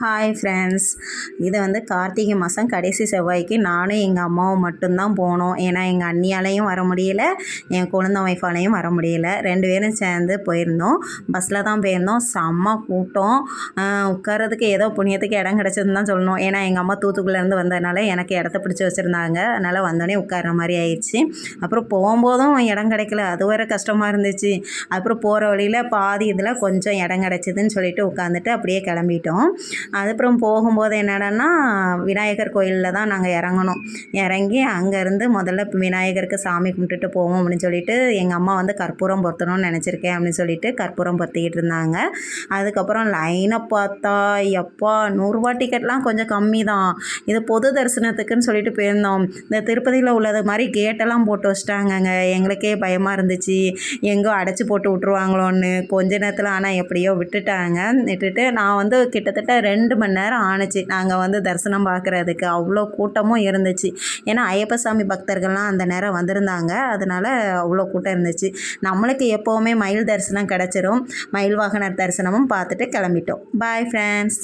Hi friends. இது வந்து கார்த்திகை மாதம் கடைசி செவ்வாய்க்கு நானும் எங்கள் அம்மாவும் மட்டும்தான் போனோம். ஏன்னா எங்கள் அண்ணியாலையும் வர முடியல, என் கொழுந்த ஒய்ஃபாலையும் வர முடியல. 2 பேரும் சேர்ந்து போயிருந்தோம். பஸ்ஸில் தான் போயிருந்தோம். செம்ம கூட்டம். உட்காரதுக்கு ஏதோ புண்ணியத்துக்கு இடம் கிடச்சதுன்னு தான் சொல்லணும். ஏன்னா எங்கள் அம்மா தூத்துக்குடிலேருந்து வந்ததுனால எனக்கு இடத்த பிடிச்சி வச்சுருந்தாங்க. அதனால் வந்தோடனே உட்கார்ற மாதிரி ஆயிடுச்சு. அப்புறம் போகும்போதும் இடம் கிடைக்கல, அது வேறு கஷ்டமாக இருந்துச்சு. அப்புறம் போகிற வழியில் பாதி இதில் கொஞ்சம் இடம் கிடச்சிதுன்னு சொல்லிட்டு உட்காந்துட்டு அப்படியே கிளம்பிட்டோம். அதுக்கப்புறம் போகும்போது என்னடான்னா விநாயகர் கோயிலில் தான் நாங்கள் இறங்கணும். இறங்கி அங்கேருந்து முதல்ல விநாயகருக்கு சாமி கும்பிட்டுட்டு போவோம் அப்படின்னு சொல்லிட்டு எங்கள் அம்மா வந்து கற்பூரம் பொருத்தணும்னு நினச்சிருக்கேன் அப்படின்னு சொல்லிட்டு கற்பூரம் பொருத்திக்கிட்டு இருந்தாங்க. அதுக்கப்புறம் லைனை பார்த்தா எப்பா 100 டிக்கெட்லாம் கொஞ்சம் கம்மி தான். இது பொது தரிசனத்துக்குன்னு சொல்லிட்டு போயிருந்தோம். இந்த திருப்பதியில் உள்ளது மாதிரி கேட்டெல்லாம் போட்டு வச்சிட்டாங்கங்க. எங்களுக்கே பயமாக இருந்துச்சு, எங்கோ அடைச்சி போட்டு விட்ருவாங்களோன்னு. கொஞ்ச நேரத்தில் ஆனால் எப்படியோ விட்டுட்டாங்க. விட்டுட்டு நான் வந்து கிட்டத்தட்ட 2 மணி நேரம் ஆணுச்சு நாங்கள் வந்து தரிசனம் பார்க்குறதுக்கு. அவ்வளோ கூட்டமும் இருந்துச்சு. ஏன்னா ஐயப்ப சாமி பக்தர்கள்லாம் அந்த நேரம் வந்திருந்தாங்க. அதனால் அவ்வளோ கூட்டம் இருந்துச்சு. நம்மளுக்கு எப்போவுமே மயில் தரிசனம் கிடச்சிரும். மயில் வாகனர் தரிசனமும் பார்த்துட்டு கிளம்பிட்டோம். Bye friends.